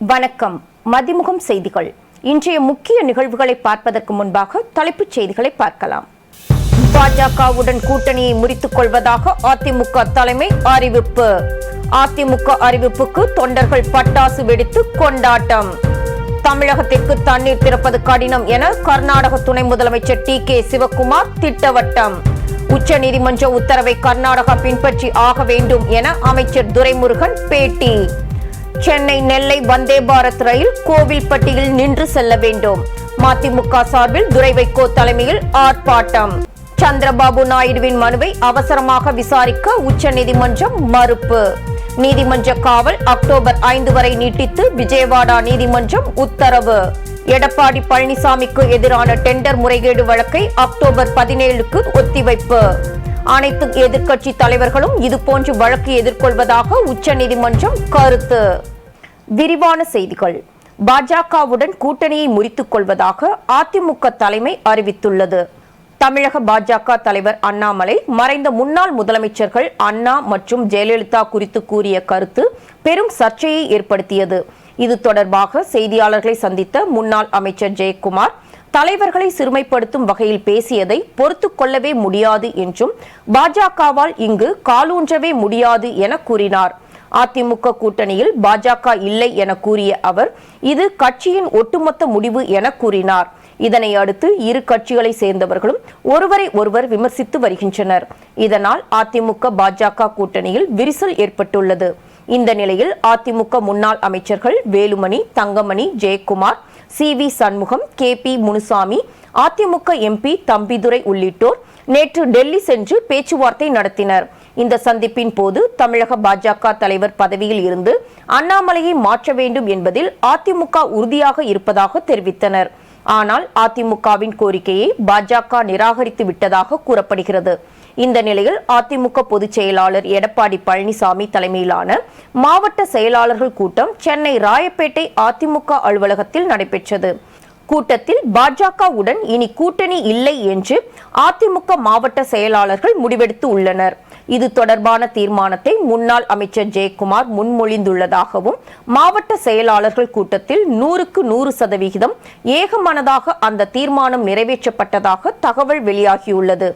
வணக்கம். மதிமுகம் செய்திகள். இன்றைய முக்கிய நிகழ்வுகளை பார்ப்பதற்கு முன்பாக தலைப்புச் செய்திகளை பார்க்கலாம். பாஜகவுடன் கூட்டணியை முறித்துக் கொள்வதாக அதிமுக தலைமை அறிவிப்பு. அதிமுக அறிவிப்புக்கு தொண்டர்கள் பட்டாசு வெடித்து கொண்டாட்டம். தமிழகத்திற்கு தண்ணீர் திறப்பது கடினம் என கர்நாடக துணை முதலமைச்சர் டி.கே. சிவக்குமார் திட்டவட்டம். உச்சநீதிமன்ற உத்தரவை கர்நாடகா பின்பற்றி ஆக வேண்டும் என அமைச்சர் துரைமுருகன் பேட்டி. சென்னை நெல்லை வந்தே பாரத் ரயில் கோவில்பட்டியில் நின்று செல்ல வேண்டும். மதிமுக சார்பில் துரை வைகோ தலைமையில் ஆர்ப்பாட்டம். சந்திரபாபு நாயுடுவின் மனுவை அவசரமாக விசாரிக்க உச்சநீதிமன்றம் மறுப்பு. நீதிமன்ற காவல் அக்டோபர் 5 வரை நீட்டித்து விஜயவாடா நீதிமன்றம் உத்தரவு. எடப்பாடி பழனிசாமிக்கு எதிரான டெண்டர் முறைகேடு வழக்கை அக்டோபர் 17க்கு ஒத்திவைப்பு. அனைத்து எதிர்க்கட்சி தலைவர்களும் இதுபோன்று வழக்கு எதிர்கொள்வதாக உச்சநீதிமன்றம் கருத்து. விரிவான செய்திகள். பாஜகவுடன் கூட்டணியை முறித்துக் கொள்வதாக அதிமுக தலைமை அறிவித்துள்ளது. தமிழக பாஜக தலைவர் அண்ணாமலை மறைந்த முன்னாள் முதலமைச்சர்கள் அண்ணா மற்றும் ஜெயலலிதா குறித்து கூறிய கருத்து பெரும் சர்ச்சையை ஏற்படுத்தியது. இது தொடர்பாக செய்தியாளர்களை சந்தித்த முன்னாள் அமைச்சர் ஜெயக்குமார் தலைவர்களை சிறுமைப்படுத்தும் வகையில் பேசியதை பொறுத்துக் கொள்ளவே முடியாது என்றும் பாஜகவால் இங்கு காலூன்றவே முடியாது என கூறினார். அதிமுக கூட்டணியில் பாஜக இல்லை என கூறிய அவர் இது கட்சியின் ஒட்டுமொத்த முடிவு என கூறினார். இதனை அடுத்து இரு கட்சிகளை சேர்ந்தவர்களும் ஒருவரை ஒருவர் விமர்சித்து வருகின்றனர். இதனால் அதிமுக பாஜக கூட்டணியில் விரிசல் ஏற்பட்டுள்ளது. இந்த நிலையில் அதிமுக முன்னாள் அமைச்சர்கள் Velumani, Thangamani, Jayakumar, CV. Shanmugam, KP. Munusamy, AIADMK MP Thambidurai உள்ளிட்டோர் நேற்று டெல்லி சென்று பேச்சுவார்த்தை நடத்தினர். இந்த சந்திப்பின் போது தமிழக பாஜக தலைவர் பதவியில் இருந்து அண்ணாமலையை மாற்ற வேண்டும் என்பதில் அதிமுக உறுதியாக இருப்பதாக தெரிவித்தனர். ஆனால் அதிமுகவின் கோரிக்கையை பாஜக நிராகரித்து விட்டதாக கூறப்படுகிறது. இந்த நிலையில் அதிமுக பொதுச் செயலாளர் எடப்பாடி பழனிசாமி தலைமையிலான மாவட்ட செயலாளர்கள் கூட்டம் சென்னை ராயப்பேட்டை அதிமுக அலுவலகத்தில் நடைபெற்றது. கூட்டத்தில் பாஜகவுடன் இனி கூட்டணி இல்லை என்று அதிமுக மாவட்ட செயலாளர்கள் முடிவெடுத்து உள்ளனர். இது தொடர்பான தீர்மானத்தை முன்னாள் அமைச்சர் ஜெயக்குமார் முன்மொழிந்துள்ளதாகவும் மாவட்ட செயலாளர்கள் கூட்டத்தில் 100க்கு 100% ஏகமனதாக அந்த தீர்மானம் நிறைவேற்றப்பட்டதாக தகவல் வெளியாகியுள்ளது.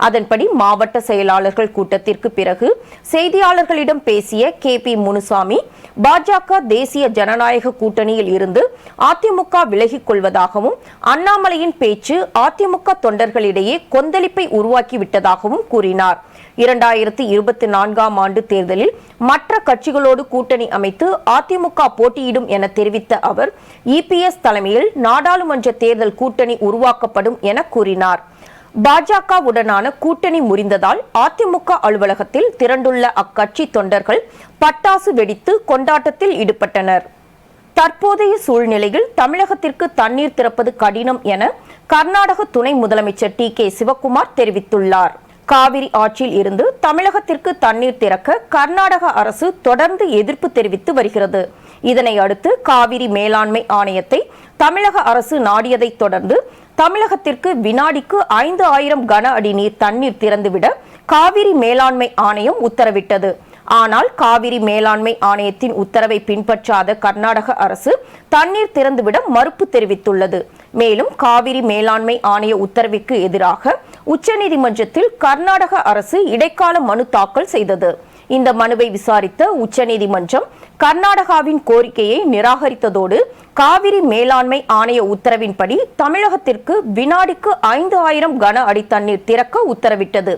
அதன்படி மாவட்ட செயலாளர்கள் கூட்டத்திற்கு பிறகு செய்தியாளர்களிடம் பேசிய கே.பி. முனுசாமி பாஜக தேசிய ஜனநாயக கூட்டணியில் இருந்து அதிமுக விலகிக் கொள்வதாகவும் அண்ணாமலையின் பேச்சு அதிமுக தொண்டர்களிடையே கொந்தளிப்பை உருவாக்கிவிட்டதாகவும் கூறினார். 2024ஆம் ஆண்டு தேர்தலில் மற்ற கட்சிகளோடு கூட்டணி அமைத்து அதிமுக போட்டியிடும் என தெரிவித்த அவர் இபிஎஸ் தலைமையில் நாடாளுமன்ற தேர்தல் கூட்டணி உருவாக்கப்படும் என கூறினார். பாஜகவுடனான கூட்டணி முறிந்ததால் அதிமுக அலுவலகத்தில் திரண்டுள்ள அக்கட்சி தொண்டர்கள் பட்டாசு வெடித்து கொண்டாட்டத்தில் ஈடுபட்டனர். தற்போதைய சூழ்நிலையில் தமிழகத்திற்கு தண்ணீர் திறப்பது கடினம் என கர்நாடக துணை முதலமைச்சர் டி.கே. சிவக்குமார் தெரிவித்துள்ளார். காவிரி ஆற்றில் இருந்து தமிழகத்திற்கு தண்ணீர் திறக்க கர்நாடக அரசு தொடர்ந்து எதிர்ப்பு தெரிவித்து வருகிறது. இதனை அடுத்து காவிரி மேலாண்மை ஆணையத்தை தமிழக அரசு நாடியதை தொடர்ந்து தமிழகத்திற்கு வினாடிக்கு 5000 கன அடி நீர் தண்ணீர் திறந்துவிட காவிரி மேலாண்மை ஆணையம் உத்தரவிட்டது. ஆனால் காவிரி மேலாண்மை ஆணையத்தின் உத்தரவை பின்பற்றாத கர்நாடக அரசு தண்ணீர் திறந்துவிட மறுப்பு தெரிவித்துள்ளது. மேலும் காவிரி மேலாண்மை ஆணைய உத்தரவிற்கு எதிராக உச்சநீதிமன்றத்தில் கர்நாடக அரசு இடைக்கால மனு தாக்கல் செய்தது. இந்த மனுவை விசாரித்த உச்சநீதிமன்றம் கர்நாடகாவின் கோரிக்கையை நிராகரித்ததோடு காவிரி மேலாண்மை ஆணைய உத்தரவின்படி தமிழகத்திற்கு வினாடிக்கு 5000 கன அடி தண்ணீர் திறக்க உத்தரவிட்டது.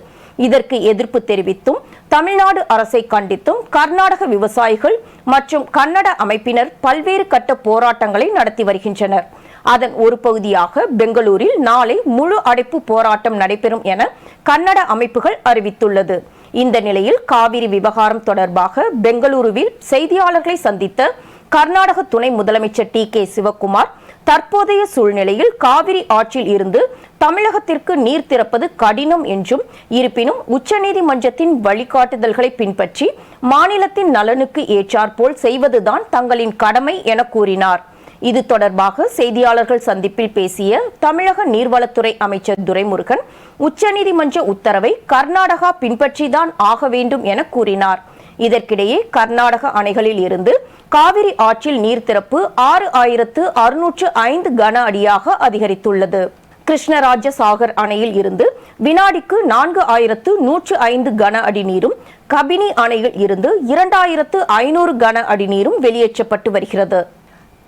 இதற்கு எதிர்ப்பு தெரிவித்தும் தமிழ்நாடு அரசை கண்டித்தும் கர்நாடக விவசாயிகள் மற்றும் கன்னட அமைப்பினர் பல்வேறு கட்ட போராட்டங்களை நடத்தி வருகின்றனர். அதன் ஒரு பகுதியாக பெங்களூரில் நாளை முழு அடைப்பு போராட்டம் நடைபெறும் என கன்னட அமைப்புகள் அறிவித்துள்ளது. இந்த நிலையில் காவிரி விவகாரம் தொடர்பாக பெங்களூருவில் செய்தியாளர்களை சந்தித்த கர்நாடக துணை முதலமைச்சர் டி.கே. சிவக்குமார் தற்போதைய சூழ்நிலையில் காவிரி ஆற்றில் இருந்து தமிழகத்திற்கு நீர் திறப்பது கடினம் என்றும் இருப்பினும் உச்சநீதிமன்றத்தின் வழிகாட்டுதல்களை பின்பற்றி மாநிலத்தின் நலனுக்கு ஏற்றாற்போல் செய்வதுதான் தங்களின் கடமை என கூறினார். இது தொடர்பாக செய்தியாளர்கள் சந்திப்பில் பேசிய தமிழக நீர்வளத்துறை அமைச்சர் துரைமுருகன் உச்சநீதிமன்ற உத்தரவை கர்நாடகா பின்பற்றிதான் ஆக வேண்டும் என கூறினார். இதற்கிடையே கர்நாடக அணைகளில் இருந்து காவிரி ஆற்றில் நீர் திறப்பு 6605 கன அடியாக அதிகரித்துள்ளது. கிருஷ்ணராஜசாகர் அணையில் இருந்து வினாடிக்கு 4105 கன அடி நீரும், கபினி அணையில் இருந்து 2500 கன அடி நீரும் வெளியேற்றப்பட்டு வருகிறது.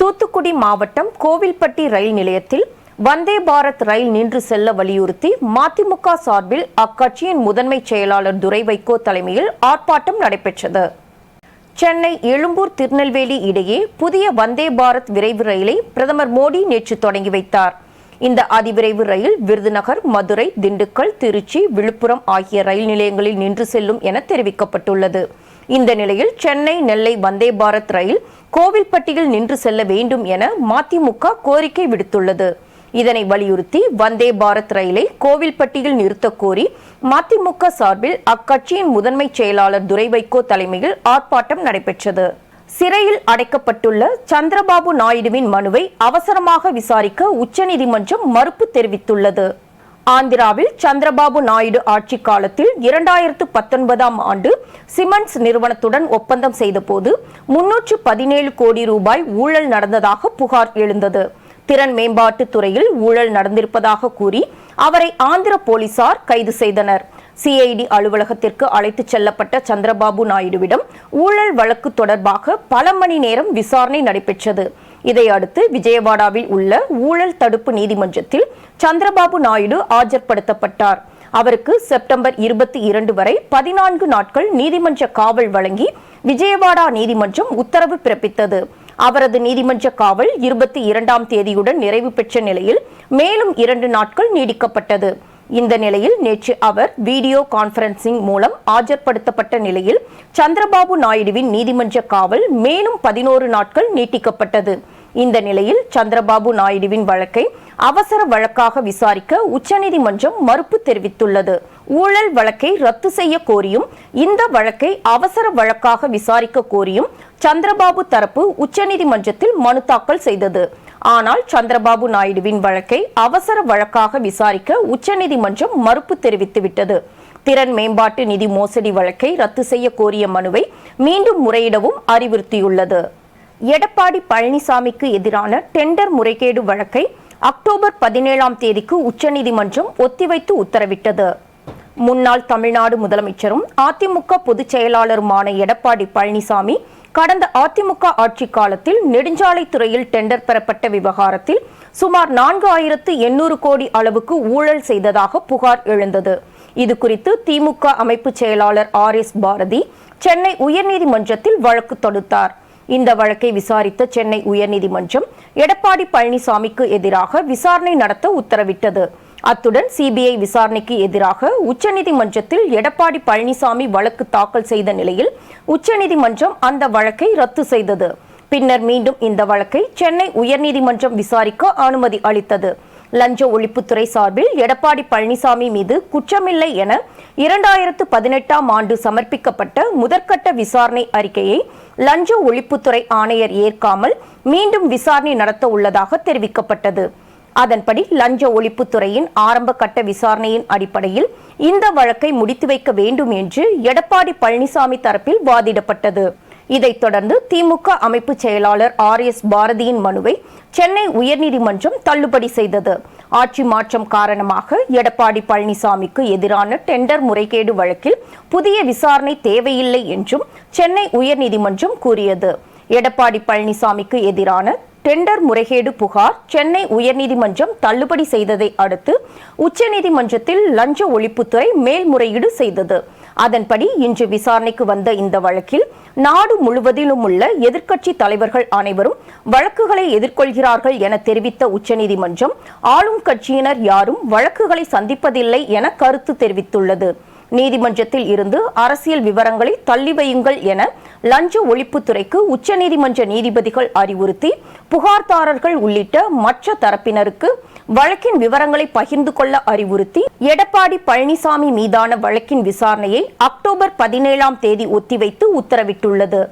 தூத்துக்குடி மாவட்டம் கோவில்பட்டி ரயில் நிலையத்தில் வந்தே பாரத் ரயில் நின்று செல்ல வலியுறுத்தி மதிமுக சார்பில் அக்கட்சியின் முதன்மை செயலாளர் துரை வைகோ தலைமையில் ஆர்ப்பாட்டம் நடைபெற்றது. சென்னை எழும்பூர் திருநெல்வேலி இடையே புதிய வந்தே பாரத் விரைவு ரயிலை பிரதமர் மோடி நேற்று தொடங்கி வைத்தார். இந்த அதிவிரைவு ரயில் விருதுநகர், மதுரை, திண்டுக்கல், திருச்சி, விழுப்புரம் ஆகிய ரயில் நிலையங்களில் நின்று செல்லும் என தெரிவிக்கப்பட்டுள்ளது. இந்த நிலையில் சென்னை நெல்லை வந்தே பாரத் ரயில் கோவில்பட்டியில் நின்று செல்ல வேண்டும் என மதிமுக கோரிக்கை விடுத்துள்ளது. இதனை வலியுறுத்தி வந்தே பாரத் ரயிலை கோவில்பட்டியில் நிறுத்தக் கோரி மதிமுக சார்பில் அக்கட்சியின் முதன்மை செயலாளர் துரை வைகோ தலைமையில் ஆர்ப்பாட்டம் நடைபெற்றது. சிறையில் அடைக்கப்பட்டுள்ள சந்திரபாபு நாயுடுவின் மனுவை அவசரமாக விசாரிக்க உச்சநீதிமன்றம் மறுப்பு தெரிவித்துள்ளது. ஆந்திராவில் சந்திரபாபு நாயுடு ஆட்சி காலத்தில் 2019ஆம் ஆண்டு சிமெண்ட்ஸ் நிறுவனத்துடன் ஒப்பந்தம் செய்தபோது 317 கோடி ரூபாய் ஊழல் நடந்ததாக புகார் எழுந்தது. திறன் மேம்பாட்டு துறையில் ஊழல் நடந்திருப்பதாக கூறி அவரை ஆந்திர போலீசார் கைது செய்தனர். சிஐடி அலுவலகத்திற்கு அழைத்துச் செல்லப்பட்ட சந்திரபாபு நாயுடுவிடம் ஊழல் வழக்கு தொடர்பாக பல மணி நேரம் விசாரணை நடைபெற்றது. இதையடுத்து விஜயவாடாவில் உள்ள ஊழல் தடுப்பு நீதிமன்றத்தில் சந்திரபாபு நாயுடு ஆஜர்படுத்தப்பட்டார். அவருக்கு செப்டம்பர் 22 வரை 14 நாட்கள் நீதிமன்ற காவல் வழங்கி விஜயவாடா நீதிமன்றம் உத்தரவு பிறப்பித்தது. அவரது நீதிமன்ற காவல் 22ஆம் தேதியுடன் நிறைவு பெற்ற நிலையில் மேலும் 2 நாட்கள் நீடிக்கப்பட்டது. இந்த நிலையில் நேற்று அவர் வீடியோ கான்பரன்சிங் மூலம் ஆஜர்படுத்தப்பட்ட நிலையில் சந்திரபாபு நாயுடுவின் நீதிமன்ற காவல் மேலும் 11 நாட்கள் நீட்டிக்கப்பட்டது. இந்த நிலையில் சந்திரபாபு நாயுடுவின் வழக்கை அவசர வழக்காக விசாரிக்க உச்சநீதிமன்றம் மறுப்பு தெரிவித்துள்ளது. ஊழல் வழக்கை ரத்து செய்ய கோரியும் இந்த வழக்கை அவசர வழக்காக விசாரிக்க கோரியும் சந்திரபாபு தரப்பு உச்சநீதிமன்றத்தில் மனு தாக்கல் செய்தது. ஆனால் சந்திரபாபு நாயுடுவின் வழக்கை அவசர வழக்காக விசாரிக்க உச்சநீதிமன்றம் மறுப்பு தெரிவித்துவிட்டது. திறன் மேம்பாட்டு நிதி மோசடி வழக்கை ரத்து செய்ய கோரிய மனுவை மீண்டும் முறையிடவும் அறிவுறுத்தியுள்ளது. எடப்பாடி பழனிசாமிக்கு எதிரான டெண்டர் முறைகேடு வழக்கை அக்டோபர் 17ஆம் தேதிக்கு உச்சநீதிமன்றம் ஒத்திவைத்து உத்தரவிட்டது. முன்னாள் தமிழ்நாடு முதலமைச்சரும் அதிமுக பொதுச் செயலாளருமான எடப்பாடி பழனிசாமி கடந்த அதிமுக ஆட்சி காலத்தில் நெடுஞ்சாலைத்துறையில் டெண்டர் பெறப்பட்ட விவகாரத்தில் சுமார் 4800 கோடி அளவுக்கு ஊழல் செய்ததாக புகார் எழுந்தது. இது குறித்து திமுக அமைப்பு செயலாளர் RS பாரதி சென்னை உயர்நீதிமன்றத்தில் வழக்கு தொடுத்தார். இந்த வழக்கை விசாரித்த சென்னை உயர்நீதிமன்றம் எடப்பாடி பழனிசாமிக்கு எதிராக விசாரணை நடத்த உத்தரவிட்டது. அத்துடன் சிபிஐ விசாரணைக்கு எதிராக உச்சநீதிமன்றத்தில் எடப்பாடி பழனிசாமி வழக்கு தாக்கல் செய்த நிலையில் உச்சநீதிமன்றம் அந்த வழக்கை ரத்து செய்தது. பின்னர் மீண்டும் இந்த வழக்கை சென்னை உயர்நீதிமன்றம் விசாரிக்க அனுமதி அளித்தது. லஞ்ச ஒழிப்புத்துறை சார்பில் எடப்பாடி பழனிசாமி மீது குற்றமில்லை என 2018ஆம் ஆண்டு சமர்ப்பிக்கப்பட்ட முதற்கட்ட விசாரணை அறிக்கையை லஞ்ச ஒழிப்புத்துறை ஆணையர் ஏற்காமல் மீண்டும் விசாரணை நடத்த உள்ளதாக தெரிவிக்கப்பட்டது. அதன்படி லஞ்ச ஒழிப்புத்துறையின் ஆரம்ப கட்ட விசாரணையின் அடிப்படையில் இந்த வழக்கை முடித்து வைக்க வேண்டும் என்று எடப்பாடி பழனிசாமி தரப்பில் வாதிடப்பட்டது. இதைத் தொடர்ந்து திமுக அமைப்பு செயலாளர் RS பாரதியின் மனுவை சென்னை உயர்நீதிமன்றம் தள்ளுபடி செய்தது. ஆட்சி மாற்றம் காரணமாக எடப்பாடி பழனிசாமிக்கு எதிரான டெண்டர் முறைகேடு வழக்கில் புதிய விசாரணை தேவையில்லை என்றும் சென்னை உயர்நீதிமன்றம் கூறியது. எடப்பாடி பழனிசாமிக்கு எதிரான டெண்டர் முறைகேடு புகார் சென்னை உயர்நீதிமன்றம் தள்ளுபடி செய்ததை அடுத்து உச்சநீதிமன்றத்தில் லஞ்ச ஒழிப்புத்துறை மேல்முறையீடு செய்தது. அதன்படி இன்று விசாரணைக்கு வந்த இந்த வழக்கில் நாடு முழுவதிலும் உள்ள எதிர்க்கட்சி தலைவர்கள் அனைவரும் வழக்குகளை எதிர்கொள்கிறார்கள் என தெரிவித்த உச்சநீதிமன்றம் ஆளும் கட்சியினர் யாரும் வழக்குகளை சந்திப்பதில்லை என கருத்து தெரிவித்துள்ளது. நீதிமன்றத்தில் இருந்து அரசியல் விவரங்களை தள்ளி வையுங்கள் என லஞ்ச ஒழிப்புத்துறைக்கு உச்சநீதிமன்ற நீதிபதிகள் அறிவுறுத்தி புகார்தாரர்கள் உள்ளிட்ட மற்ற தரப்பினருக்கு வழக்கின் விவரங்களை பகிர்ந்து கொள்ள அறிவுறுத்தி எடப்பாடி பழனிசாமி மீதான வழக்கின் விசாரணையை அக்டோபர் 17ஆம் தேதி ஒத்திவைத்து உத்தரவிட்டுள்ளது.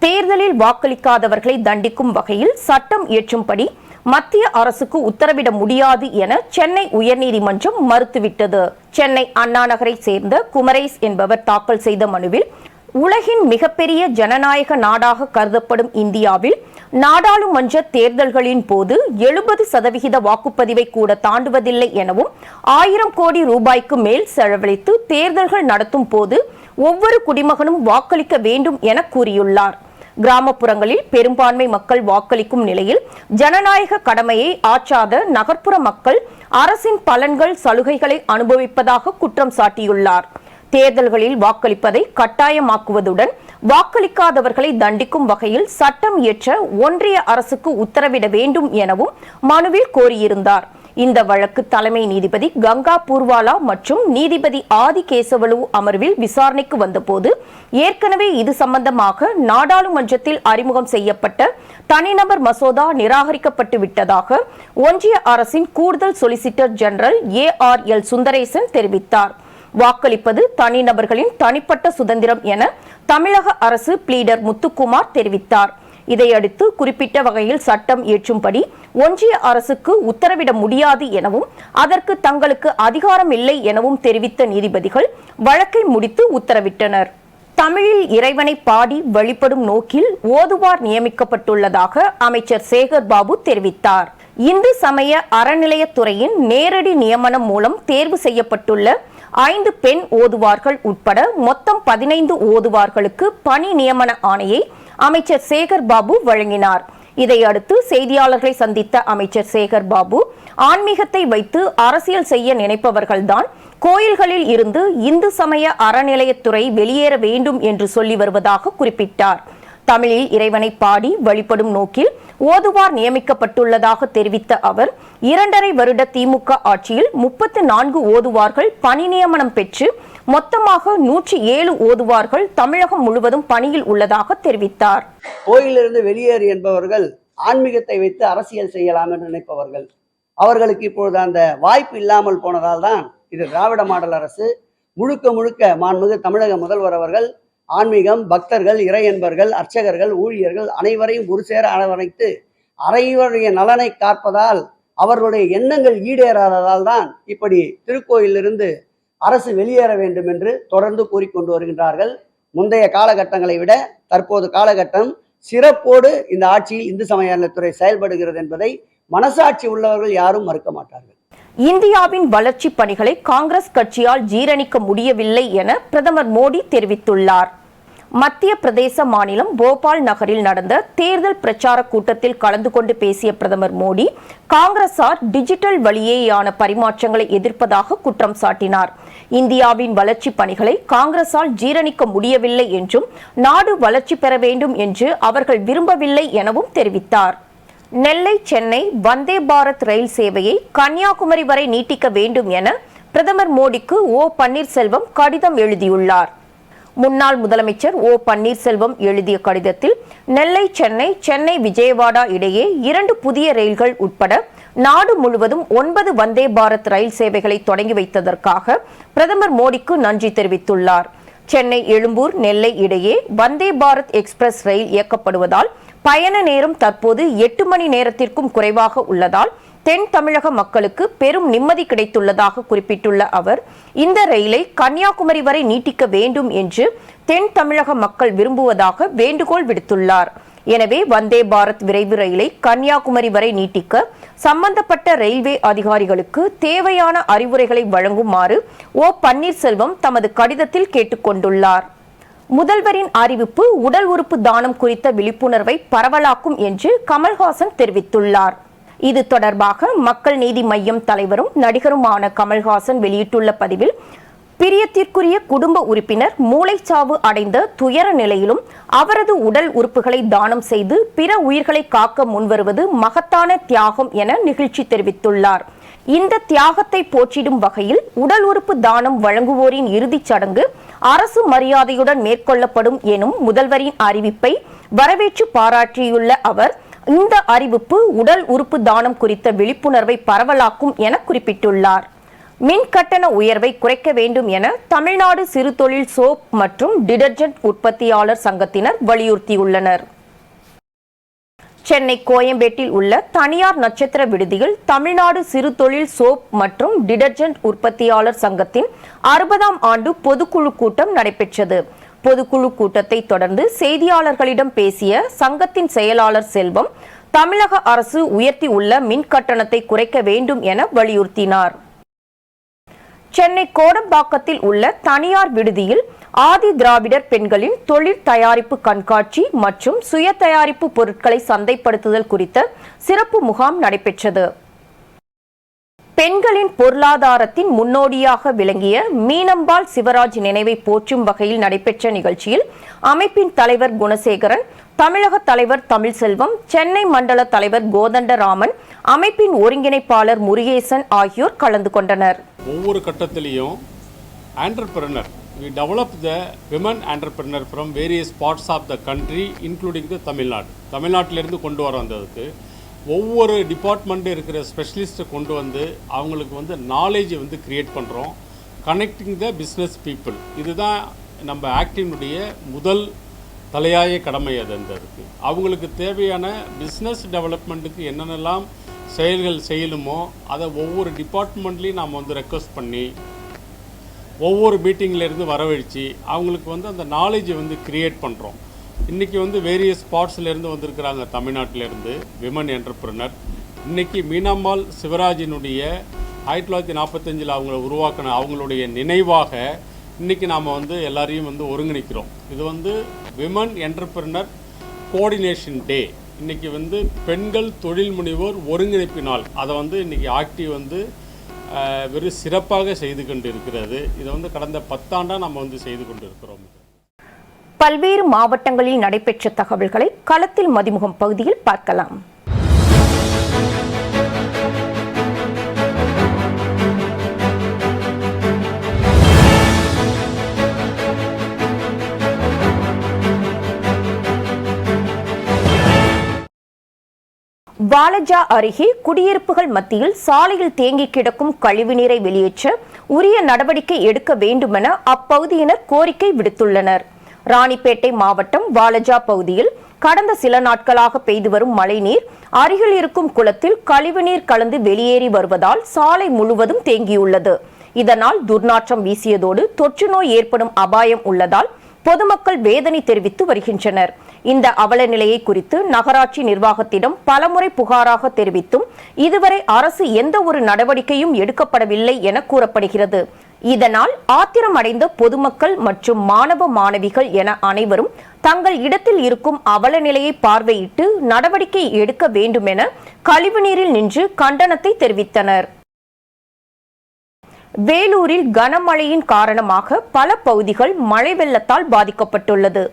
தேர்தலில் வாக்களிக்காதவர்களை தண்டிக்கும் வகையில் சட்டம் இயற்றும்படி மத்திய அரசுக்கு உத்தரவிட முடியாது என சென்னை உயர்நீதிமன்றம் மறுத்துவிட்டது. சென்னை அண்ணா நகரை சேர்ந்த குமரேஸ் என்பவர் தாக்கல் செய்த மனுவில் உலகின் மிகப்பெரிய ஜனநாயக நாடாக கருதப்படும் இந்தியாவில் நாடாளுமன்ற தேர்தல்களின் போது 70% வாக்குப்பதிவை கூட தாண்டுவதில்லை எனவும் 1000 கோடி ரூபாய்க்கு மேல் செலவழித்து தேர்தல்கள் நடத்தும் போது ஒவ்வொரு குடிமகனும் வாக்களிக்க வேண்டும் என கூறியுள்ளார். கிராமப்புறங்களில் பெரும்பான்மை மக்கள் வாக்களிக்கும் நிலையில் ஜனநாயக கடமையை ஆற்றாத நகர்ப்புற மக்கள் அரசின் பலன்கள் சலுகைகளை அனுபவிப்பதாக குற்றம் சாட்டியுள்ளார். தேர்தல்களில் வாக்களிப்பதை கட்டாயமாக்குவதுடன் வாக்களிக்காதவர்களை தண்டிக்கும் வகையில் சட்டம் இயற்ற ஒன்றிய அரசுக்கு உத்தரவிட வேண்டும் எனவும் மனுவில் கோரியிருந்தார். இந்த வழக்கு தலைமை நீதிபதி கங்கா பூர்வாலா மற்றும் நீதிபதி ஆதி கேசவலு அமர்வில் விசாரணைக்கு வந்தபோது ஏற்கனவே இது சம்பந்தமாக நாடாளுமன்றத்தில் அறிமுகம் செய்யப்பட்ட தனிநபர் மசோதா நிராகரிக்கப்பட்டு விட்டதாக ஒன்றிய அரசின் கூடுதல் சொலிசிட்டர் ஜெனரல் ARL சுந்தரேசன் தெரிவித்தார். வாக்களிப்பது தனிநபர்களின் தனிப்பட்ட சுதந்திரம் என தமிழக அரசு பிளீடர் முத்துக்குமார் தெரிவித்தார். இதையடுத்து குறிப்பிட்ட வகையில் சட்டம் இயற்றும்படி ஒன்றிய அரசுக்கு உத்தரவிட முடியாது எனவும் அதற்கு தங்களுக்கு அதிகாரம் இல்லை எனவும் தெரிவித்த நீதிபதிகள் வழக்கை முடித்து உத்தரவிட்டனர். தமிழில் இறைவனை பாடி வழிபடும் நோக்கில் ஓதுவார் நியமிக்கப்பட்டுள்ளதாக அமைச்சர் சேகர் பாபு தெரிவித்தார். இந்து சமய அறநிலையத்துறையின் நேரடி நியமனம் மூலம் தேர்வு செய்யப்பட்டுள்ள 5 பெண் ஓதுவார்கள் உட்பட மொத்தம் 15 ஓதுவார்களுக்கு பணி நியமன ஆணையை அமைச்சர் சேகர் பாபு வழங்கினார். இதையடுத்து செய்தியாளர்களை சந்தித்த அமைச்சர் சேகர் பாபு, ஆன்மீகத்தை வைத்து அரசியல் செய்ய நினைப்பவர்கள்தான் கோயில்களில் இருந்து இந்து சமய அறநிலையத்துறை வெளியேற வேண்டும் என்று சொல்லி வருவதாக குறிப்பிட்டார். தமிழில் இறைவனை பாடி வழிபடும் நோக்கில் ஓதுவார் நியமிக்கப்பட்டுள்ளதாக தெரிவித்த அவர், 2.5 வருட திமுக ஆட்சியில் 34 ஓதுவார்கள் பணி நியமனம் பெற்று மொத்தமாக 107 ஓதுவார்கள் தமிழகம் முழுவதும் பணியில் உள்ளதாக தெரிவித்தார். கோயிலிருந்து வெளியேறு என்பவர்கள் ஆன்மீகத்தை வைத்து அரசியல் செய்யலாம் என்று நினைப்பவர்கள், அவர்களுக்கு இப்பொழுது அந்த வாய்ப்பு இல்லாமல் போனதால் தான் இது திராவிட மாடல் அரசு முழுக்க மாண்புமிகு தமிழக முதல்வர் அவர்கள் ஆன்மீகம், பக்தர்கள், இறை என்பர்கள், அர்ச்சகர்கள், ஊழியர்கள் அனைவரையும் ஒரு சேர அரவணைத்து அனைவருடைய நலனை காப்பதால் அவர்களுடைய எண்ணங்கள் ஈடேறாததால் தான் இப்படி திருக்கோயிலிருந்து அரசு வெளியேற வேண்டும் என்று தொடர்ந்து கூறிக்கொண்டு வருகின்றார்கள். முந்தைய காலகட்டங்களை விட தற்போது காலகட்டம் சிறப்போடு இந்த ஆட்சியில் இந்து சமய அறநிலையத்துறை செயல்படுகிறது என்பதை மனசாட்சி உள்ளவர்கள் யாரும் மறுக்க மாட்டார்கள். இந்தியாவின் வளர்ச்சி பணிகளை காங்கிரஸ் கட்சியால் ஜீரணிக்க முடியவில்லை என பிரதமர் மோடி தெரிவித்துள்ளார். மத்திய பிரதேச மாநிலம் போபால் நகரில் நடந்த தேர்தல் பிரச்சார கூட்டத்தில் கலந்து கொண்டு பேசிய பிரதமர் மோடி, காங்கிரசார் டிஜிட்டல் வழியேயான பரிமாற்றங்களை எதிர்ப்பதாக குற்றம் சாட்டினார். இந்தியாவின் வளர்ச்சி பணிகளை காங்கிரசால் ஜீரணிக்க முடியவில்லை என்றும் நாடு வளர்ச்சி பெற வேண்டும் என்று அவர்கள் விரும்பவில்லை எனவும் தெரிவித்தார். நெல்லை சென்னை வந்தே பாரத் ரயில் சேவையை கன்னியாகுமரி வரை நீட்டிக்க வேண்டும் என பிரதமர் மோடிக்கு ஓ பன்னீர்செல்வம் கடிதம் எழுதியுள்ளார். முன்னாள் முதலமைச்சர் ஓ பன்னீர்செல்வம் எழுதிய கடிதத்தில் நெல்லை சென்னை, சென்னை விஜயவாடா இடையே 2 புதிய ரயில்கள் உட்பட நாடு முழுவதும் 9 வந்தே பாரத் ரயில் சேவைகளை தொடங்கி வைத்ததற்காக பிரதமர் மோடிக்கு நன்றி தெரிவித்துள்ளார். சென்னை எழும்பூர் நெல்லை இடையே வந்தே பாரத் எக்ஸ்பிரஸ் ரயில் இயக்கப்படுவதால் பயண நேரம் தற்போது 8 மணி நேரத்திற்கும் குறைவாக உள்ளதால் தென் தமிழக மக்களுக்கு பெரும் நிம்மதி கிடைத்துள்ளதாக குறிப்பிட்டுள்ள அவர், இந்த ரயிலை கன்னியாகுமரி வரை நீட்டிக்க வேண்டும் என்று தென் தமிழக மக்கள் விரும்புவதாக வேண்டுகோள் விடுத்துள்ளார். எனவே வந்தே பாரத் விரைவு ரயிலை கன்னியாகுமரி வரை நீட்டிக்க சம்பந்தப்பட்ட ரயில்வே அதிகாரிகளுக்கு தேவையான அறிவுரைகளை வழங்குமாறு ஓ பன்னீர்செல்வம் தமது கடிதத்தில் கேட்டுக்கொண்டுள்ளார். முதல்வரின் அறிவிப்பு உடல் உறுப்பு தானம் குறித்த விழிப்புணர்வை பரவலாக்கும் என்று கமல்ஹாசன் தெரிவித்துள்ளார். இது தொடர்பாக மக்கள் நீதி மய்யம் தலைவரும் நடிகருமான கமல்ஹாசன் வெளியிட்டுள்ள பதிவில், பிரியத்திற்குரிய குடும்ப உறுப்பினர் மூளைச்சாவு அடைந்த துயர நிலையிலும் அவரது உடல் உறுப்புகளை தானம் செய்து பிற உயிர்களை காக்க முன்வருவது மகத்தான தியாகம் என நிகழ்ச்சி தெரிவித்துள்ளார். இந்த தியாகத்தை போற்றிடும் வகையில் உடல் உறுப்பு தானம் வழங்குவோரின் இறுதிச் சடங்கு அரசு மரியாதையுடன் மேற்கொள்ளப்படும் எனும் முதல்வரின் அறிவிப்பை வரவேற்று பாராட்டியுள்ள அவர், இந்த அறிவிப்பு உடல் உறுப்பு தானம் குறித்த விழிப்புணர்வை பரவலாக்கும் என குறிப்பிட்டுள்ளார். மின் கட்டண உயர்வை குறைக்க வேண்டும் என தமிழ்நாடு சிறு தொழில் சோப் மற்றும் டிடர்ஜென்ட் உற்பத்தியாளர் சங்கத்தினர் வலியுறுத்தியுள்ளனர். சென்னை கோயம்பேட்டில் உள்ள தனியார் நட்சத்திர விடுதியில் தமிழ்நாடு சிறு தொழில் சோப் மற்றும் டிடர்ஜென்ட் உற்பத்தியாளர் சங்கத்தின் 60ஆம் ஆண்டு பொதுக்குழு கூட்டம் நடைபெற்றது. பொதுக்குழு கூட்டத்தை தொடர்ந்து செய்தியாளர்களிடம் பேசிய சங்கத்தின் செயலாளர் செல்வம், தமிழக அரசு உயர்த்தியுள்ள மின் கட்டணத்தை குறைக்க வேண்டும் என வலியுறுத்தினார். சென்னை கோடம்பாக்கத்தில் உள்ள தனியார் விடுதியில் ஆதி திராவிடர் பெண்களின் தொழில் தயாரிப்பு கண்காட்சி மற்றும் சுய தயாரிப்பு பொருட்களை சந்தைப்படுத்துதல் குறித்த சிறப்பு முகாம் நடைபெற்றது. பெண்களின் பொருளாதாரத்தின் முன்னோடியாக விளங்கிய மீனம்பாள் சிவராஜ் நினைவை போற்றும் வகையில் நடைபெற்ற நிகழ்ச்சியில் அமைப்பின் தலைவர் குணசேகரன், தமிழக தலைவர் தமிழ்செல்வம், சென்னை மண்டல தலைவர் கோதண்டராமன், அமைப்பின் ஒருங்கிணைப்பாளர் முருகேசன் ஆகியோர் கலந்து கொண்டனர். ஒவ்வொரு கட்டத்திலையும் entrepreneur, we develop the women entrepreneur from various parts of the country including the Tamil Nadu. தமிழ்நாட்டிலிருந்து கொண்டு வர வந்ததுக்கு ஒவ்வொரு டிபார்ட்மெண்ட்டு இருக்கிற ஸ்பெஷலிஸ்ட்டை கொண்டு வந்து அவங்களுக்கு வந்து நாலேஜை வந்து க்ரியேட் பண்ணுறோம். கனெக்டிங் த பிஸ்னஸ் பீப்புள், இதுதான் நம்ம ஆக்டினுடைய முதல் தலையாய கடமை. அது அந்த இருக்குது அவங்களுக்கு தேவையான பிஸ்னஸ் டெவலப்மெண்ட்டுக்கு என்னென்னலாம் செயல்கள் செய்யணுமோ அதை ஒவ்வொரு டிபார்ட்மெண்ட்லேயும் நாம் வந்து ரெக்வஸ்ட் பண்ணி ஒவ்வொரு மீட்டிங்லேருந்து வரவழைச்சி அவங்களுக்கு வந்து அந்த நாலேஜை வந்து க்ரியேட் பண்ணுறோம். இன்றைக்கி வந்து வேரியஸ் ஸ்பாட்ஸ்லேருந்து வந்திருக்கிறாங்க தமிழ்நாட்டிலேருந்து விமன் என்டர்பிரினர். இன்றைக்கி மீனம்பாள் சிவராஜினுடைய 1945 அவங்கள உருவாக்கின அவங்களுடைய நினைவாக இன்றைக்கி நாம் வந்து எல்லாரையும் வந்து ஒருங்கிணைக்கிறோம். இது வந்து விமன் என்டர்பிரினர் கோஆர்டினேஷன் டே. இன்றைக்கி வந்து பெண்கள் தொழில் முனைவோர் ஒருங்கிணைப்பு நாள். அதை வந்து இன்றைக்கி ஆக்டிவ் வந்து வெறும் சிறப்பாக செய்து கொண்டு இருக்கிறது. இதை வந்து கடந்த 10 ஆண்டாக நம்ம வந்து செய்து கொண்டு இருக்கிறோம். பல்வேறு மாவட்டங்களில் நடைபெற்ற தகவல்களை களத்தில் மதிமுகம் பகுதியில் பார்க்கலாம். வாலஜா அருகே குடியிருப்புகள் மத்தியில் சாலையில் தேங்கி கிடக்கும் கழிவுநீரை வெளியேற்ற உரிய நடவடிக்கை எடுக்க வேண்டுமென அப்பகுதியினர் கோரிக்கை விடுத்துள்ளனர். ராணிப்பேட்டை மாவட்டம் வாலஜா பகுதியில் கடந்த சில நாட்களாக பெய்து வரும் மழைநீர் அருகில் இருக்கும் குளத்தில் கழிவுநீர் கலந்து வெளியேறி வருவதால் சாலை முழுவதும் தேங்கியுள்ளது. இதனால் துர்நாற்றம் வீசியதோடு தொற்று நோய் ஏற்படும் அபாயம் உள்ளதால் பொதுமக்கள் வேதனை தெரிவித்து வருகின்றனர். இந்த அவல நிலையை குறித்து நகராட்சி நிர்வாகத்திடம் பலமுறை புகாராக தெரிவித்தும் இதுவரை அரசு எந்த ஒரு நடவடிக்கையும் எடுக்கப்படவில்லை என கூறப்படுகிறது. இதனால் ஆத்திரமடைந்த பொதுமக்கள் மற்றும் மாணவ மாணவிகள் என அனைவரும் தங்கள் இடத்தில் இருக்கும் அவல நிலையை பார்வையிட்டு நடவடிக்கை எடுக்க வேண்டும் என கழிவுநீரில் நின்று கண்டனத்தை தெரிவித்தனர். வேலூரில் கனமழையின் காரணமாக பல பகுதிகள் மழை வெள்ளத்தால் பாதிக்கப்பட்டுள்ளது.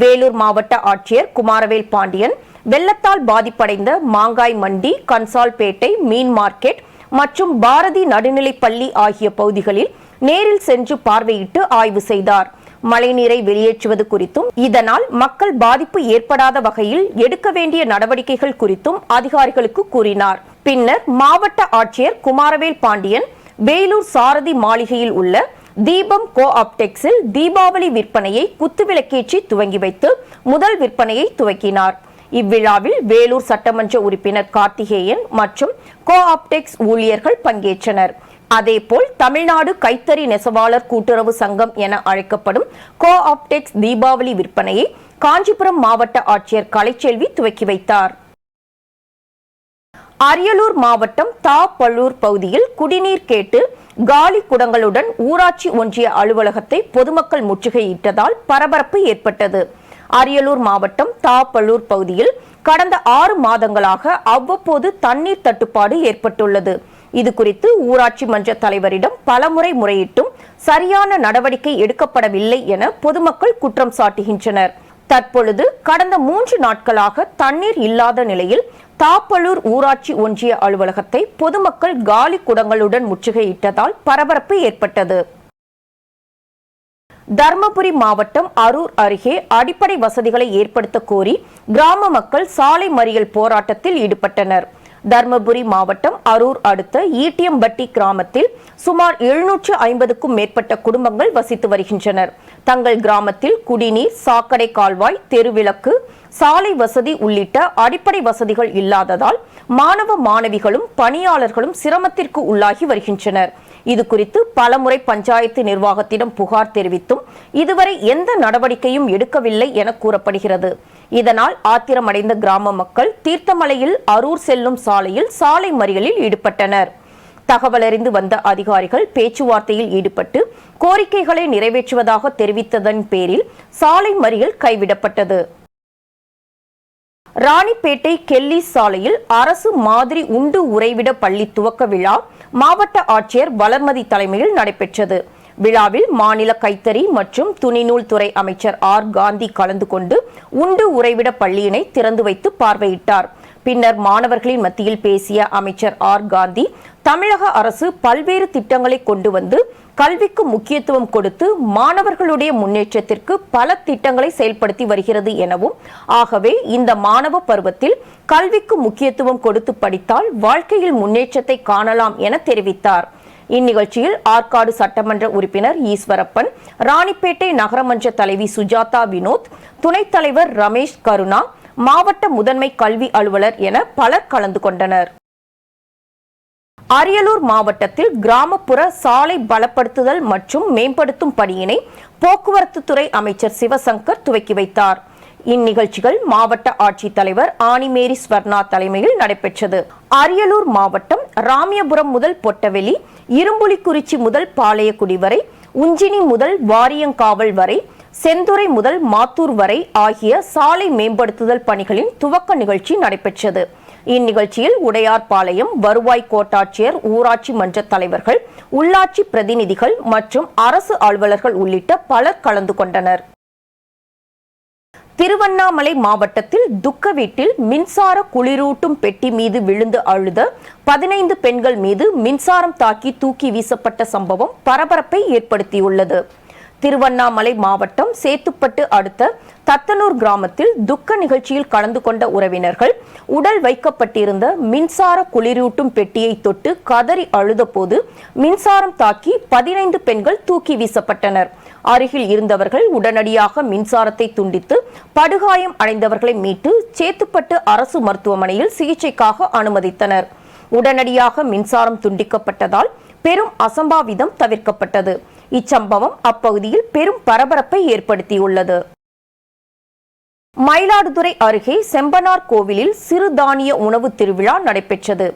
வேலூர் மாவட்ட ஆட்சியர் குமாரவேல் பாண்டியன் வெள்ளத்தால் பாதிப்படைந்த மாங்காய் மண்டி, கன்சால்பேட்டை மீன் மார்க்கெட் மற்றும் பாரதி நடுநிலைப்பள்ளி ஆகிய பகுதிகளில் நேரில் சென்று பார்வையிட்டு ஆய்வு செய்தார். மழைநீரை வெளியேற்றுவது குறித்தும் இதனால் மக்கள் பாதிப்பு ஏற்படாத வகையில் எடுக்க வேண்டிய நடவடிக்கைகள் குறித்தும் அதிகாரிகளுக்கு கூறினார். பின்னர் மாவட்ட ஆட்சியர் குமாரவேல் பாண்டியன் வேலூர் சாரதி மாளிகையில் உள்ள தீபம் கோஆப்டெக்ஸில் தீபாவளி விற்பனையை குத்துவிளக்கேற்றி துவங்கி வைத்து முதல் விற்பனையை துவக்கினார். இவ்விழாவில் வேலூர் சட்டமன்ற உறுப்பினர் கார்த்திகேயன் மற்றும் கோஆப்டெக்ஸ் ஊழியர்கள் பங்கேற்றனர். அதேபோல் தமிழ்நாடு கைத்தறி நெசவாளர் கூட்டுறவு சங்கம் என அழைக்கப்படும் கோஆப்டெக்ஸ் தீபாவளி விற்பனையை காஞ்சிபுரம் மாவட்ட ஆட்சியர் கலைச்செல்வி துவக்கி வைத்தார். அரியலூர் மாவட்டம் தாப்பள்ளூர் பகுதியில் குடிநீர் கேட்டு காலி குடங்களுடன் ஊராட்சி ஒன்றிய அலுவலகத்தை பொதுமக்கள் முற்றுகையிட்டதால் பரபரப்பு ஏற்பட்டது. அரியலூர் மாவட்டம் தாப்பள்ளூர் பகுதியில் கடந்த 6 மாதங்களாக அவ்வப்போது தண்ணீர் தட்டுப்பாடு ஏற்பட்டுள்ளது. இதுகுறித்து ஊராட்சி மன்ற தலைவரிடம் பலமுறை முறையிட்டும் சரியான நடவடிக்கை எடுக்கப்படவில்லை என பொதுமக்கள் குற்றம் சாட்டுகின்றனர். தற்பொழுது கடந்த 3 நாட்களாக தண்ணீர் இல்லாத நிலையில் தாப்பள்ளூர் ஊராட்சி ஒன்றிய அலுவலகத்தை பொதுமக்கள் காலி குடங்களுடன் முற்றுகையிட்டதால் பரபரப்பு ஏற்பட்டது. தர்மபுரி மாவட்டம் அரூர் அருகே அடிப்படை வசதிகளை ஏற்படுத்த கோரி கிராம மக்கள் சாலை மறியல் போராட்டத்தில் ஈடுபட்டனர். தர்மபுரி மாவட்டம் அரூர் அடுத்த ஈட்டியம்பட்டி கிராமத்தில் சுமார் 750க்கும் மேற்பட்ட குடும்பங்கள் வசித்து வருகின்றனர். தங்கள் கிராமத்தில் குடிநீர், சாக்கடை கால்வாய், தெருவிளக்கு, சாலை வசதி உள்ளிட்ட அடிப்படை வசதிகள் இல்லாததால் மாணவ மாணவிகளும் பணியாளர்களும் சிரமத்திற்கு உள்ளாகி வருகின்றனர். இது குறித்து பலமுறை பஞ்சாயத்து நிர்வாகத்திடம் புகார் தெரிவித்தும் இதுவரை எந்த நடவடிக்கையும் எடுக்கவில்லை என கூறப்படுகிறது. இதனால் ஆத்திரமடைந்த கிராம மக்கள் தீர்த்தமலையில் அரூர் செல்லும் சாலையில் சாலை மறியலில் ஈடுபட்டனர். தகவலறிந்து வந்த அதிகாரிகள் பேச்சுவார்த்தையில் ஈடுபட்டு கோரிக்கைகளை நிறைவேற்றுவதாக தெரிவித்ததன் பேரில் சாலை மறியல் கைவிடப்பட்டது. ராணிப்பேட்டை கெல்லி சாலையில் அரசு மாதிரி உண்டு உறைவிட பள்ளி துவக்க விழா மாவட்ட ஆட்சியர் வளர்மதி தலைமையில் நடைபெற்றது. விழாவில் மாநில கைத்தறி மற்றும் துணிநூல் துறை அமைச்சர் ஆர் காந்தி கலந்து கொண்டு உண்டு உறைவிட பள்ளியினை திறந்து வைத்து பார்வையிட்டார். பின்னர் மாணவர்களின் மத்தியில் பேசிய அமைச்சர் ஆர் காந்தி, தமிழக அரசு பல்வேறு திட்டங்களை கொண்டு வந்து கல்விக்கு முக்கியத்துவம் கொடுத்து மாணவர்களுடைய முன்னேற்றத்திற்கு பல திட்டங்களை செயல்படுத்தி வருகிறது எனவும், ஆகவே இந்த மாணவ பருவத்தில் கல்விக்கு முக்கியத்துவம் கொடுத்து படித்தால் வாழ்க்கையில் முன்னேற்றத்தை காணலாம் என தெரிவித்தார். இந்நிகழ்ச்சியில் ஆற்காடு சட்டமன்ற உறுப்பினர் ஈஸ்வரப்பன், ராணிப்பேட்டை நகரமன்ற தலைவி சுஜாதா வினோத், துணைத் தலைவர் ரமேஷ் கருணா, மாவட்ட முதன்மை கல்வி அலுவலர் என பலர் கலந்து கொண்டனர். அரியலூர் மாவட்டத்தில் கிராமப்புற சாலை பலப்படுத்துதல் மற்றும் மேம்படுத்தும் பணியினை போக்குவரத்து துறை அமைச்சர் சிவசங்கர் துவக்கி வைத்தார். இந்நிகழ்ச்சிகள் மாவட்ட ஆட்சித்தலைவர் ஆனிமேரி ஸ்வர்ணா தலைமையில் நடைபெற்றது. அரியலூர் மாவட்டம் ராமியபுரம் முதல் பொட்டவெளி, இரும்புலிக்குறிச்சி முதல் பாளையக்குடி வரை, உஞ்சினி முதல் வாரியங்காவல் வரை, செந்துறை முதல் மாத்தூர் வரை ஆகிய சாலை மேம்படுத்துதல் பணிகளின் துவக்க நிகழ்ச்சி நடைபெற்றது. இந்நிகழ்ச்சியில் உடையார்பாளையம் வருவாய் கோட்டாட்சியர், ஊராட்சி மன்ற தலைவர்கள், உள்ளாட்சி பிரதிநிதிகள் மற்றும் அரசு அலுவலர்கள் உள்ளிட்ட பலர் கலந்து கொண்டனர். திருவண்ணாமலை மாவட்டத்தில் துக்க வீட்டில் மின்சார குளிரூட்டும் பெட்டி மீது விழுந்து அழுத 15 பெண்கள் மீது மின்சாரம் தாக்கி தூக்கி வீசப்பட்ட சம்பவம் பரபரப்பை ஏற்படுத்தியுள்ளது. திருவண்ணாமலை மாவட்டம் சேத்துப்பட்டு அடுத்த தத்தனூர் கிராமத்தில் துக்க நிகழ்ச்சியில் கலந்து கொண்ட உறவினர்கள் உடல் வைக்கப்பட்டிருந்த மின்சார குளிரூட்டும் பெட்டியை தொட்டு கதறி அழுத போது மின்சாரம் தாக்கி 15 பெண்கள் தூக்கி வீசப்பட்டனர். அருகில் இருந்தவர்கள் உடனடியாக மின்சாரத்தை துண்டித்து படுகாயம் அடைந்தவர்களை மீட்டு சேத்துப்பட்டு அரசு மருத்துவமனையில் சிகிச்சைக்காக அனுமதித்தனர். உடனடியாக மின்சாரம் துண்டிக்கப்பட்டதால் பெரும் அசம்பாவிதம் தவிர்க்கப்பட்டது. இச்சம்பவம் அப்பகுதியில் பெரும் பரபரப்பை ஏற்படுத்தியுள்ளது. மயிலாடுதுறை அருகே செம்பனார் கோவிலில் சிறுதானிய உணவு திருவிழா நடைபெற்றது.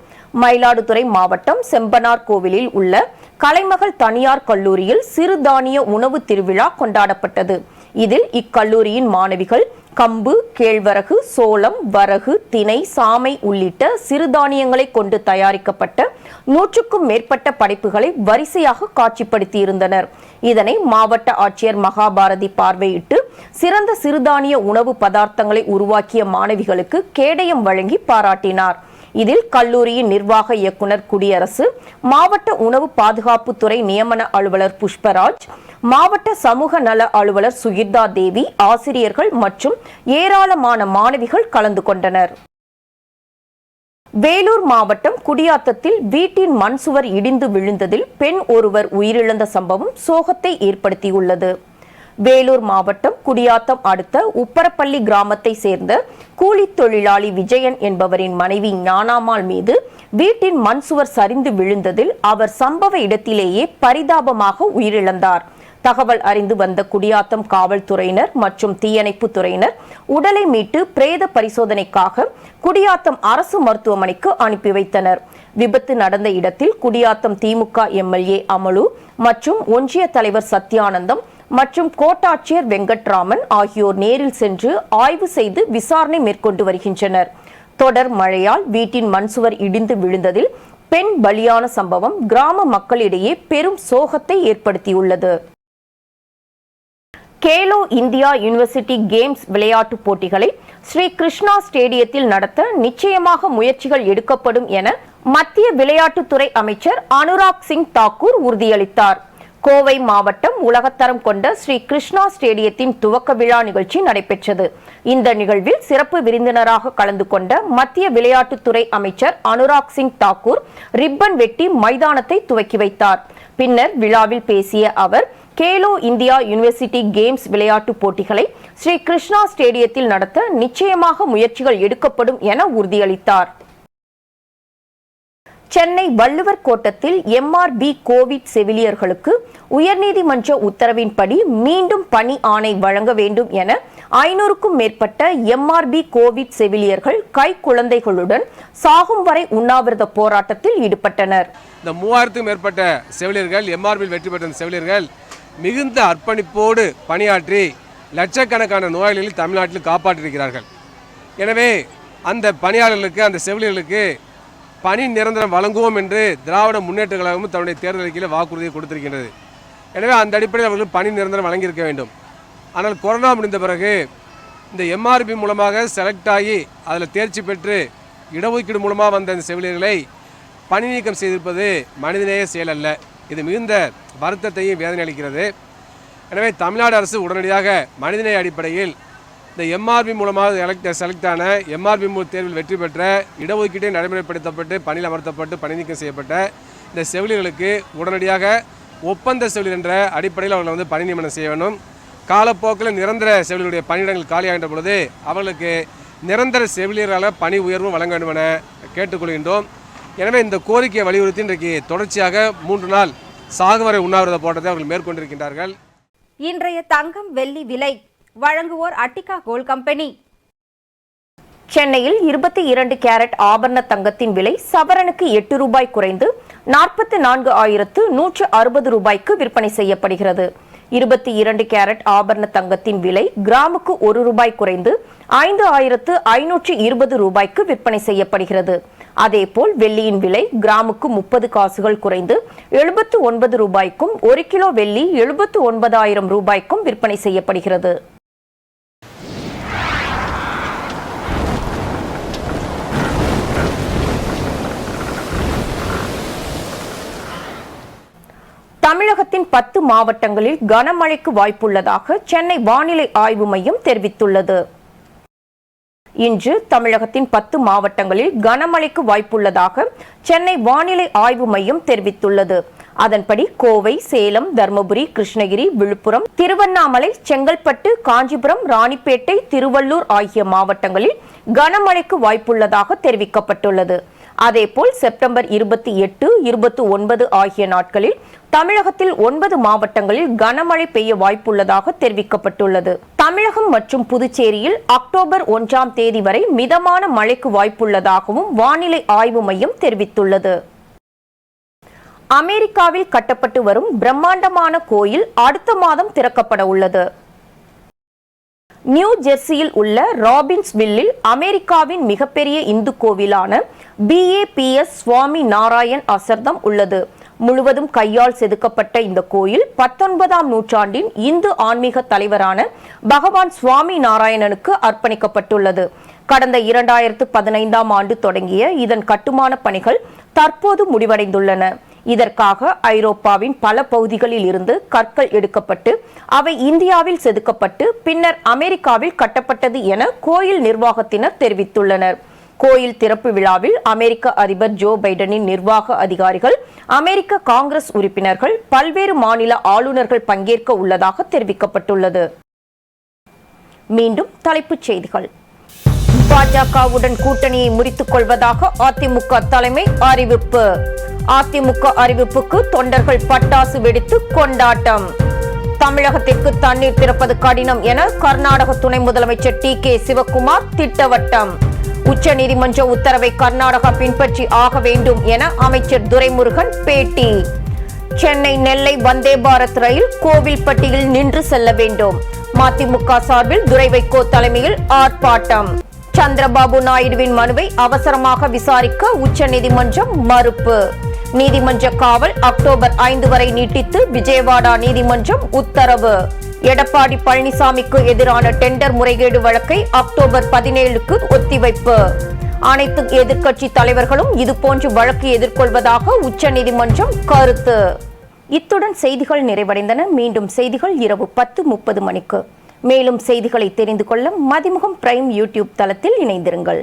மயிலாடுதுறை மாவட்டம் செம்பனார் கோவிலில் உள்ள கலைமகள் தனியார் கல்லூரியில் சிறுதானிய உணவு திருவிழா கொண்டாடப்பட்டது. இதில் இக்கல்லூரியின் மாணவிகள் கம்பு, கேழ்வரகு, சோளம், வரகு, திணை, சாமை உள்ளிட்ட சிறுதானியங்களை கொண்டு தயாரிக்கப்பட்ட 100க்கும் மேற்பட்ட படைப்புகளை வரிசையாக காட்சிப்படுத்தியிருந்தனர். இதனை மாவட்ட ஆட்சியர் மகாபாரதி பார்வையிட்டு சிறந்த சிறுதானிய உணவு பதார்த்தங்களை உருவாக்கிய மாணவிகளுக்கு கேடயம் வழங்கி பாராட்டினார். இதில் கல்லூரியின் நிர்வாக இயக்குனர் குடியரசு, மாவட்ட உணவு பாதுகாப்பு துறை நியமன அலுவலர் புஷ்பராஜ், மாவட்ட சமூக நல அலுவலர் சுகிர்தா தேவி, ஆசிரியர்கள் மற்றும் ஏராளமான மாணவிகள் கலந்து கொண்டனர். வேலூர் மாவட்டம் குடியாத்தத்தில் வீட்டின் மண் சுவர் இடிந்து விழுந்ததில் பெண் ஒருவர் உயிரிழந்த சம்பவம் சோகத்தை ஏற்படுத்தியுள்ளது. வேலூர் மாவட்டம் குடியாத்தம் அடுத்த உப்பரப்பள்ளி கிராமத்தை சேர்ந்த கூலி தொழிலாளி விஜயன் என்பவரின் மனைவி ஞானாமாள் மீது வீட்டின் மண் சுவர் சரிந்து விழுந்ததில் அவர் சம்பவ இடத்திலேயே பரிதாபமாக உயிரிழந்தார். தகவல் அறிந்து வந்த குடியாத்தம் காவல்துறையினர் மற்றும் தீயணைப்பு துறையினர் உடலை மீட்டு பிரேத பரிசோதனைக்காக குடியாத்தம் அரசு மருத்துவமனைக்கு அனுப்பி வைத்தனர். விபத்து நடந்த இடத்தில் குடியாத்தம் திமுக எம்எல்ஏ அமலு மற்றும் ஒன்றிய தலைவர் சத்யானந்தம் மற்றும் கோட்டாட்சியர் வெங்கட்ராமன் ஆகியோர் நேரில் சென்று ஆய்வு செய்து விசாரணை மேற்கொண்டு வருகின்றனர். தொடர் மழையால் வீட்டின் மண் சுவர் இடிந்து விழுந்ததில் பெண் பலியான சம்பவம் கிராம மக்களிடையே பெரும் சோகத்தை ஏற்படுத்தியுள்ளது. கேலோ இந்தியா யூனிவர்சிட்டி கேம்ஸ் விளையாட்டுப் போட்டிகளை ஸ்ரீ கிருஷ்ணா ஸ்டேடியத்தில் நடத்த நிச்சயமாக முயற்சிகள் எடுக்கப்படும் என மத்திய விளையாட்டுத்துறை அமைச்சர் அனுராக் சிங் தாக்கூர் உறுதியளித்தார். கோவை மாவட்டம் உலகத்தரம் கொண்ட ஸ்ரீ கிருஷ்ணா ஸ்டேடியத்தின் துவக்க விழா நிகழ்ச்சி நடைபெற்றது. இந்த நிகழ்வில் சிறப்பு விருந்தினராக கலந்து கொண்ட மத்திய விளையாட்டுத்துறை அமைச்சர் அனுராக் சிங் தாக்கூர் ரிப்பன் வெட்டி மைதானத்தை துவக்கி வைத்தார். பின்னர் விழாவில் பேசிய அவர், கேலோ இந்தியா யூனிவர்சிட்டி கேம்ஸ் விளையாட்டுப் போட்டிகளை ஸ்ரீ கிருஷ்ணா ஸ்டேடியத்தில் நடத்த நிச்சயமாக முயற்சிகள் எடுக்கப்படும் என உறுதியளித்தார். சென்னை வள்ளுவர் கோட்டத்தில் எம்ஆர்பி கோவிட் செவிலியர்களுக்கு உயர்நீதிமன்ற உத்தரவின்படி மீண்டும் பணி ஆணை வழங்க வேண்டும் என 500க்கும் மேற்பட்ட எம்ஆர்பி கோவிட் செவிலியர்கள் கைக்குழந்தைகளுடன் சாகும் வரை உண்ணாவிரத போராட்டத்தில் ஈடுபட்டனர். இந்த 3000க்கும் மேற்பட்ட செவிலியர்கள் எம்ஆர்பியில் வெற்றி பெற்ற செவிலியர்கள் மிகுந்த அர்ப்பணிப்போடு பணியாற்றி லட்சக்கணக்கான நோயாளிகளை தமிழ்நாட்டில் காப்பாற்றியிருக்கிறார்கள். எனவே அந்த பணியாளர்களுக்கு, அந்த செவிலியர்களுக்கு பணி நிரந்தரம் வழங்குவோம் என்று திராவிட முன்னேற்ற கழகமும் தன்னுடைய தேர்தல் அறிக்கையில் வாக்குறுதியை கொடுத்திருக்கின்றது. எனவே அந்த அடிப்படையில் அவர்கள் பணி நிரந்தரம் வழங்கியிருக்க வேண்டும். ஆனால் கொரோனா முடிந்த பிறகு இந்த எம்ஆர்பி மூலமாக செலக்ட் ஆகி அதில் தேர்ச்சி பெற்று இடஒதுக்கீடு மூலமாக வந்த இந்த செவிலியர்களை பணி நீக்கம் செய்திருப்பது மனிதநேய செயல் அல்ல. இது மிகுந்த வருத்தத்தையும் வேதனை அளிக்கிறது. எனவே தமிழ்நாடு அரசு உடனடியாக மனிதநேய அடிப்படையில் இந்த எம்ஆர்பி மூலமாக செலக்டான எம்ஆர்பி தேர்வில் வெற்றி பெற்ற இடஒதுக்கீட்டை நடைமுறைப்படுத்தப்பட்டு பணியில் அமர்த்தப்பட்டு பணி நீக்கம் செய்யப்பட்ட இந்த செவிலியர்களுக்கு உடனடியாக ஒப்பந்த செவிலியர் என்ற அடிப்படையில் அவர்களை பணி நியமனம் செய்ய வேண்டும். காலப்போக்கில் நிரந்தர செவிலியருடைய பணியிடங்கள் காலியாகின்ற பொழுது அவர்களுக்கு நிரந்தர செவிலியரால் பணி உயர்வும் வழங்க வேண்டும் என கேட்டுக்கொள்கின்றோம். எனவே இந்த கோரிக்கையை வலியுறுத்தி இன்றைக்கு தொடர்ச்சியாக 3 நாள் சாகுவரை உண்ணாவிரத போராட்டத்தை அவர்கள் மேற்கொண்டிருக்கின்றார்கள். இன்றைய தங்கம் வெள்ளி விலை வழங்குவோர் அட்டிகா கோல்ட் கம்பெனி. சென்னையில் 22 கேரட் ஆபரண தங்கத்தின் விலை சவரனுக்கு 8 ரூபாய் குறைந்து 44,160 ரூபாய்க்கு விற்பனை செய்யப்படுகிறது. 22 கேரட் ஆபரண தங்கத்தின் விலை கிராமுக்கு 1 ரூபாய் குறைந்து 5,520 ரூபாய்க்கு விற்பனை செய்யப்படுகிறது. அதேபோல் வெள்ளியின் விலை கிராமுக்கு 30 காசுகள் குறைந்து 79 ரூபாய்க்கும் 1 கிலோ வெள்ளி 79,000 ரூபாய்க்கும் விற்பனை செய்யப்படுகிறது. தமிழகத்தின் 10 மாவட்டங்களில் கனமழைக்கு வாய்ப்புள்ளதாக சென்னை வானிலை ஆய்வு மையம் தெரிவித்துள்ளது. இன்று தமிழகத்தின் 10 மாவட்டங்களில் கனமழைக்கு வாய்ப்புள்ளதாக சென்னை வானிலை ஆய்வு மையம் தெரிவித்துள்ளது. அதன்படி கோவை, சேலம், தருமபுரி, கிருஷ்ணகிரி, விழுப்புரம், திருவண்ணாமலை, செங்கல்பட்டு, காஞ்சிபுரம், ராணிப்பேட்டை, திருவள்ளூர் ஆகிய மாவட்டங்களில் கனமழைக்கு வாய்ப்புள்ளதாக தெரிவிக்கப்பட்டுள்ளது. அதேபோல் செப்டம்பர் 28, 29 ஆகிய நாட்களில் தமிழகத்தில் 9 மாவட்டங்களில் கனமழை பெய்ய வாய்ப்புள்ளதாக தெரிவிக்கப்பட்டுள்ளது. தமிழகம் மற்றும் புதுச்சேரியில் அக்டோபர் 1ஆம் தேதி வரை மிதமான மழைக்கு வாய்ப்புள்ளதாகவும் வானிலை ஆய்வு மையம் தெரிவித்துள்ளது. அமெரிக்காவில் கட்டப்பட்டு வரும் பிரம்மாண்டமான கோயில் அடுத்த மாதம் திறக்கப்பட உள்ளது. நியூ ஜெர்சியில் உள்ள ராபின்ஸ்வில்லில் அமெரிக்காவின் மிகப்பெரிய இந்து கோவிலான BAPS சுவாமி நாராயண் ஆசிரமம் உள்ளது. முழுவதும் கையால் செதுக்கப்பட்ட இந்த கோயில் 19ஆம் நூற்றாண்டின் இந்து ஆன்மீக தலைவரான பகவான் சுவாமி நாராயணனுக்கு அர்ப்பணிக்கப்பட்டுள்ளது. கடந்த 2015ஆம் ஆண்டு தொடங்கிய இதன் கட்டுமான பணிகள் தற்போது முடிவடைந்துள்ளன. இதற்காக ஐரோப்பாவின் பல பகுதிகளில் இருந்து கற்கள் எடுக்கப்பட்டு அவை இந்தியாவில் செதுக்கப்பட்டு பின்னர் அமெரிக்காவில் கட்டப்பட்டது என கோயில் நிர்வாகத்தினர் தெரிவித்துள்ளனர். கோயில் திறப்பு விழாவில் அமெரிக்க அதிபர் ஜோ பைடனின் நிர்வாக அதிகாரிகள், அமெரிக்க காங்கிரஸ் உறுப்பினர்கள், பல்வேறு மாநில ஆளுநர்கள் பங்கேற்க உள்ளதாக தெரிவிக்கப்பட்டுள்ளது. மீண்டும் தலைப்புச் செய்திகள். பாஜகவுடன் கூட்டணியை முறித்துக் கொள்வதாக அதிமுக தலைமை அறிவிப்பு. அதிமுக அறிவிப்புக்கு தொண்டர்கள் பட்டாசு வெடித்து கொண்டாட்டம். தமிழகத்திற்கு தண்ணீர் திறப்பது கடினம் என கர்நாடக துணை முதலமைச்சர் TK சிவக்குமார் திட்டவட்டம். உச்சநீதிமன்ற உத்தரவை கர்நாடகா பின்பற்றி ஆக வேண்டும் என அமைச்சர் துரைமுருகன் பேட்டி. சென்னை நெல்லை வந்தே பாரத் ரயில் கோவில்பட்டியில் நின்று செல்ல வேண்டும். மதிமுக சார்பில் துரை வைகோ தலைமையில் ஆர்ப்பாட்டம். சந்திரபாபு நாயுடுவின் மனுவை அவசரமாக விசாரிக்க உச்சநீதிமன்றம் மறுப்பு. நீதிமன்ற காவல் அக்டோபர் 5 வரை நீட்டித்து விஜயவாடா நீதிமன்றம் உத்தரவு. எடப்பாடி பழனிசாமிக்கு எதிரான டெண்டர் முறைகேடு வழக்கை அக்டோபர் 17க்கு ஒத்திவைப்பு. அனைத்து எதிர்க்கட்சி தலைவர்களும் இதுபோன்று வழக்கு எதிர்கொள்வதாக உச்சநீதிமன்றம் கருத்து. இத்துடன் செய்திகள் நிறைவடைந்தன. மீண்டும் செய்திகள் இரவு 10:30 மணிக்கு. மேலும் செய்திகளை தெரிந்து கொள்ள மதிமுகம் பிரைம் யூடியூப் தளத்தில் இணைந்திருங்கள்.